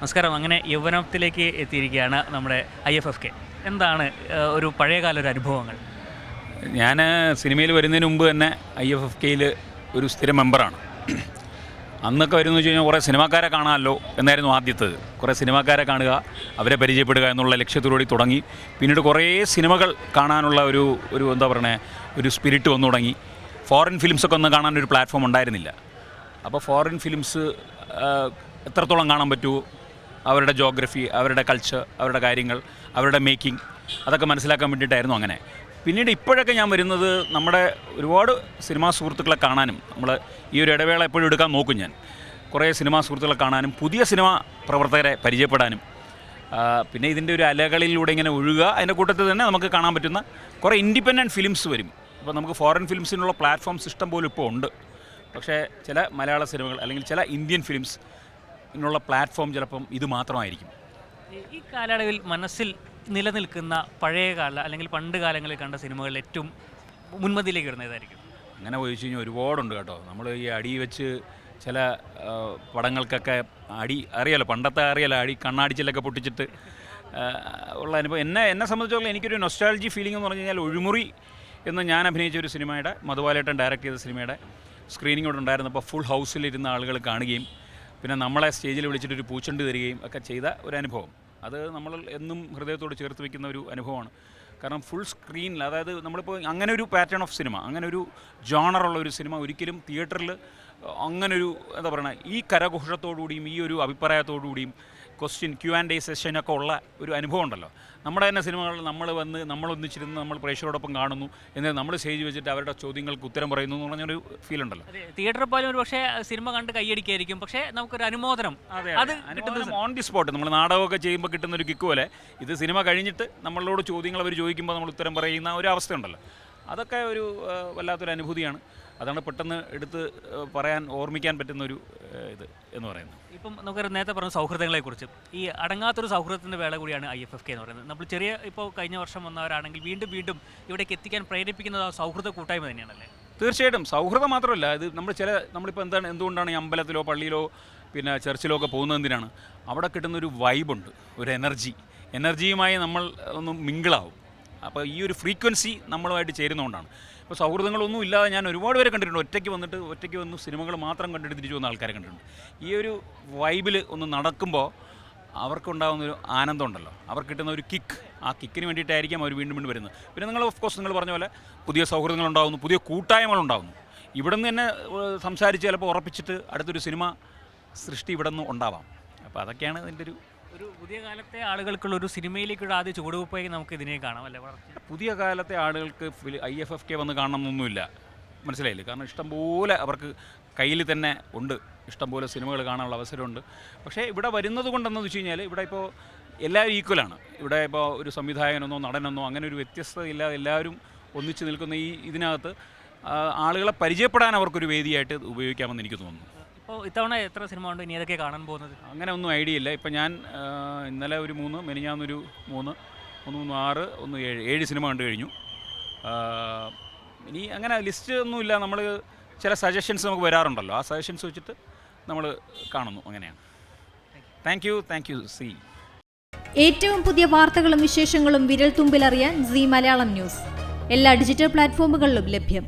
നമസ്കാരം. അങ്ങനെ യൗവനത്തിലേക്ക് എത്തിയിരിക്കുകയാണ് നമ്മുടെ IFFK. എന്താണ് ഒരു പഴയകാല ഒരു അനുഭവങ്ങൾ? ഞാൻ സിനിമയിൽ വരുന്നതിന് മുമ്പ് തന്നെ IFFKയിൽ ഒരു സ്ഥിരം മെമ്പറാണ്. അന്നൊക്കെ വരുന്നു വെച്ച് കഴിഞ്ഞാൽ കുറേ സിനിമാക്കാരെ കാണാമല്ലോ എന്നായിരുന്നു ആദ്യത്തേത്. കുറേ സിനിമാക്കാരെ കാണുക, അവരെ പരിചയപ്പെടുക എന്നുള്ള ലക്ഷ്യത്തോടുകൂടി തുടങ്ങി. പിന്നീട് കുറേ സിനിമകൾ കാണാനുള്ള ഒരു എന്താ പറയണേ, ഒരു സ്പിരിറ്റ് വന്നു തുടങ്ങി. ഫോറിൻ ഫിലിംസൊക്കെ ഒന്ന് കാണാനൊരു പ്ലാറ്റ്ഫോം ഉണ്ടായിരുന്നില്ല. അപ്പോൾ ഫോറിൻ ഫിലിംസ് എത്രത്തോളം കാണാൻ പറ്റുമോ, അവരുടെ ജോഗ്രഫി, അവരുടെ കൾച്ചർ, അവരുടെ കാര്യങ്ങൾ, അവരുടെ മേക്കിംഗ്, അതൊക്കെ മനസ്സിലാക്കാൻ വേണ്ടിയിട്ടായിരുന്നു അങ്ങനെ. പിന്നീട് ഇപ്പോഴൊക്കെ ഞാൻ വരുന്നത് നമ്മുടെ ഒരുപാട് സിനിമാ സുഹൃത്തുക്കളെ കാണാനും, നമ്മൾ ഈ ഒരു ഇടവേള എപ്പോഴും എടുക്കാൻ നോക്കും. ഞാൻ കുറേ സിനിമാ സുഹൃത്തുക്കളെ കാണാനും പുതിയ സിനിമാ പ്രവർത്തകരെ പരിചയപ്പെടാനും, പിന്നെ ഇതിൻ്റെ ഒരു അലകളിലൂടെ ഇങ്ങനെ ഒഴുകുക. അതിൻ്റെ കൂട്ടത്തിൽ തന്നെ നമുക്ക് കാണാൻ പറ്റുന്ന കുറേ ഇൻഡിപെൻഡൻറ്റ് ഫിലിംസ് വരും. ഇപ്പോൾ നമുക്ക് ഫോറിൻ ഫിലിംസിനുള്ള പ്ലാറ്റ്ഫോംസ് ഇഷ്ടം പോലും ഇപ്പോൾ ഉണ്ട്. പക്ഷേ ചില മലയാള സിനിമകൾ അല്ലെങ്കിൽ ചില ഇന്ത്യൻ ഫിലിംസ് നുള്ള പ്ലാറ്റ്ഫോം ചിലപ്പം ഇത് മാത്രമായിരിക്കും. ഈ കാലയളവിൽ മനസ്സിൽ നിലനിൽക്കുന്ന പഴയകാല അല്ലെങ്കിൽ പണ്ട് കാലങ്ങളിൽ കണ്ട സിനിമകളിൽ ഏറ്റവും മുൻപന്തിയിലേക്ക് വരുന്നതായിരിക്കും? അങ്ങനെ ചോദിച്ചു കഴിഞ്ഞാൽ ഒരുപാടുണ്ട് കേട്ടോ. നമ്മൾ ഈ അടി വെച്ച് ചില പടങ്ങൾക്കൊക്കെ അടി അറിയാലോ, പണ്ടത്തെ അറിയാലോ, അടി കണ്ണാടിച്ചിലൊക്കെ പൊട്ടിച്ചിട്ട് ഉള്ള അനുഭവം. എന്നെ സംബന്ധിച്ചിടത്തോളം എനിക്കൊരു നൊസ്റ്റാൾജി ഫീലിംഗ് എന്ന് പറഞ്ഞു കഴിഞ്ഞാൽ ഒഴിമുറി എന്ന് ഞാൻ അഭിനയിച്ച ഒരു സിനിമയുടെ, മധുബാലേട്ടൻ ഡയറക്റ്റ് ചെയ്ത സിനിമയുടെ സ്ക്രീനിങ് ഇവിടെ ഉണ്ടായിരുന്നപ്പോൾ ഫുൾ ഹൗസിലിരുന്ന ആളുകൾ കാണുകയും പിന്നെ നമ്മളെ സ്റ്റേജിൽ വിളിച്ചിട്ടൊരു പൂച്ചെണ്ട് തരികയും ഒക്കെ ചെയ്ത ഒരു അനുഭവം. അത് നമ്മൾ എന്നും ഹൃദയത്തോട് ചേർത്ത് വയ്ക്കുന്ന ഒരു അനുഭവമാണ്. കാരണം ഫുൾ സ്ക്രീനിൽ, അതായത് നമ്മളിപ്പോൾ അങ്ങനെ ഒരു പാറ്റേൺ ഓഫ് സിനിമ, അങ്ങനെ ഒരു ജോണറുള്ള ഒരു സിനിമ ഒരിക്കലും തിയേറ്ററിൽ അങ്ങനൊരു എന്താ പറയുക, ഈ കരഘോഷത്തോടുകൂടിയും ഈ ഒരു അഭിപ്രായത്തോടുകൂടിയും ക്വസ്റ്റ്യൻ Q&A സെഷനൊക്കെ ഉള്ള ഒരു അനുഭവം ഉണ്ടല്ലോ. നമ്മുടെ തന്നെ സിനിമകളിൽ നമ്മളൊന്നിച്ചിരുന്ന് നമ്മൾ പ്രേക്ഷകരോടൊപ്പം കാണുന്നു, എന്നിട്ട് നമ്മൾ സ്റ്റേജ് വെച്ചിട്ട് അവരുടെ ചോദ്യങ്ങൾക്ക് ഉത്തരം പറയുന്നു എന്ന് പറഞ്ഞൊരു ഫീൽ ഉണ്ടല്ലോ. തിയേറ്ററിൽ പോലും ഒരു പക്ഷേ സിനിമ കണ്ട് കൈയടിക്കായിരിക്കും, പക്ഷേ നമുക്കൊരു അനുമോദനം, അത് ഓൺ ദി സ്പോട്ട്. നമ്മൾ നാടകമൊക്കെ ചെയ്യുമ്പോൾ കിട്ടുന്നൊരു കിക്ക് പോലെ ഇത് സിനിമ കഴിഞ്ഞിട്ട് നമ്മളോട് ചോദ്യങ്ങൾ അവർ ചോദിക്കുമ്പോൾ നമ്മൾ ഉത്തരം പറയുന്ന ഒരു അവസ്ഥയുണ്ടല്ലോ. അതൊക്കെ ഒരു വല്ലാത്തൊരു അനുഭൂതിയാണ്. അതാണ് പെട്ടെന്ന് എടുത്ത് പറയാൻ, ഓർമ്മിക്കാൻ പറ്റുന്നൊരു ഇത് എന്ന് പറയുന്നത്. ഇപ്പം നമുക്ക് നേരത്തെ പറഞ്ഞ സൗഹൃദങ്ങളെക്കുറിച്ച്, ഈ അടങ്ങാത്തൊരു സൗഹൃദത്തിൻ്റെ വേള കൂടിയാണ് IFFK എന്ന് പറയുന്നത്. നമ്മൾ ഇപ്പോൾ കഴിഞ്ഞ വർഷം വന്നവരാണെങ്കിൽ വീണ്ടും ഇവിടേക്ക് എത്തിക്കാൻ പ്രേരിപ്പിക്കുന്നത് ആ സൗഹൃദ കൂട്ടായ്മ തന്നെയാണല്ലേ? തീർച്ചയായിട്ടും. സൗഹൃദം മാത്രമല്ല, ഇത് നമ്മളിപ്പോൾ എന്തുകൊണ്ടാണ് ഈ അമ്പലത്തിലോ പള്ളിയിലോ പിന്നെ ചർച്ചിലോ ഒക്കെ പോകുന്നത് എന്തിനാണ്? അവിടെ കിട്ടുന്നൊരു വൈബുണ്ട്, ഒരു എനർജിയുമായി നമ്മൾ ഒന്ന് മിങ്കിളാവും. അപ്പോൾ ഈ ഒരു ഫ്രീക്വൻസി നമ്മളുമായിട്ട് ചേരുന്നതുകൊണ്ടാണ്. ഇപ്പോൾ സൗഹൃദങ്ങളൊന്നും ഇല്ലാതെ ഞാൻ ഒരുപാട് പേരെ കണ്ടിട്ടുണ്ട്. ഒറ്റയ്ക്ക് വന്ന് സിനിമകൾ മാത്രം കണ്ടിട്ട് തിരിച്ചു വന്ന ആൾക്കാരെ കണ്ടിട്ടുണ്ട്. ഈ ഒരു വൈബിൽ ഒന്ന് നടക്കുമ്പോൾ അവർക്കുണ്ടാകുന്നൊരു ആനന്ദം ഉണ്ടല്ലോ, അവർക്ക് കിട്ടുന്ന ഒരു കിക്ക്, ആ കിക്കിന് വേണ്ടിയിട്ടായിരിക്കും അവർ വീണ്ടും വരുന്നത്. പിന്നെ നിങ്ങൾ നിങ്ങൾ പറഞ്ഞ പോലെ പുതിയ സൗഹൃദങ്ങളുണ്ടാകുന്നു, പുതിയ കൂട്ടായ്മകളുണ്ടാകുന്നു. ഇവിടെ നിന്ന് തന്നെ സംസാരിച്ച് ചിലപ്പോൾ ഉറപ്പിച്ചിട്ട് അടുത്തൊരു സിനിമ സൃഷ്ടി ഇവിടെ നിന്ന് ഉണ്ടാവാം. അപ്പോൾ അതൊക്കെയാണ് ഇതിൻ്റെ ഒരു പുതിയ കാലത്തെ ആളുകൾക്കുള്ള ഒരു സിനിമയിലേക്കുള്ള ആദ്യ ചുവടുവെപ്പായി നമുക്ക് ഇതിനെ കാണാം അല്ലേ? പുതിയ കാലത്തെ ആളുകൾക്ക് IFFK വന്ന് കാണണമെന്നൊന്നുമില്ല, മനസ്സിലായില്ലേ? കാരണം ഇഷ്ടംപോലെ അവർക്ക് കയ്യിൽ തന്നെ ഉണ്ട്, ഇഷ്ടംപോലെ സിനിമകൾ കാണാനുള്ള അവസരമുണ്ട്. പക്ഷേ ഇവിടെ വരുന്നത് കൊണ്ടെന്ന് വെച്ച് കഴിഞ്ഞാൽ ഇവിടെ ഇപ്പോൾ എല്ലാവരും ഈക്വലാണ്. ഇവിടെ ഇപ്പോൾ ഒരു സംവിധായകനെന്നോ നടനെന്നോ അങ്ങനെ ഒരു വ്യത്യസ്തതയില്ലാതെ എല്ലാവരും ഒന്നിച്ച് നിൽക്കുന്ന ഇതിനകത്ത് ആളുകളെ പരിചയപ്പെടാൻ അവർക്കൊരു വേദിയായിട്ട് ഉപയോഗിക്കാമെന്ന് എനിക്ക് തോന്നുന്നു. ഇപ്പോൾ ഇത്തവണ എത്ര സിനിമ ഉണ്ട്, ഇനി ഏതൊക്കെ കാണാൻ പോകുന്നത്? അങ്ങനെ ഒന്നും ഐഡിയ ഇല്ല. ഇപ്പം ഞാൻ ഇന്നലെ ഒരു 3, മെനിഞ്ഞാന്നൊരു 3, 6, 7 സിനിമ കണ്ടു കഴിഞ്ഞു. ഇനി അങ്ങനെ ലിസ്റ്റ് ഒന്നുമില്ല. നമ്മൾ ചില സജഷൻസ് നമുക്ക് വരാറുണ്ടല്ലോ, ആ സജഷൻസ് വെച്ചിട്ട് നമ്മൾ കാണുന്നു. അങ്ങനെയാണ്. Thank you. സി ഏറ്റവും പുതിയ വാർത്തകളും വിശേഷങ്ങളും വിരൽ തുമ്പിലറിയാൻ Zee മലയാളം ന്യൂസ് എല്ലാ ഡിജിറ്റൽ പ്ലാറ്റ്ഫോമുകളിലും ലഭ്യം.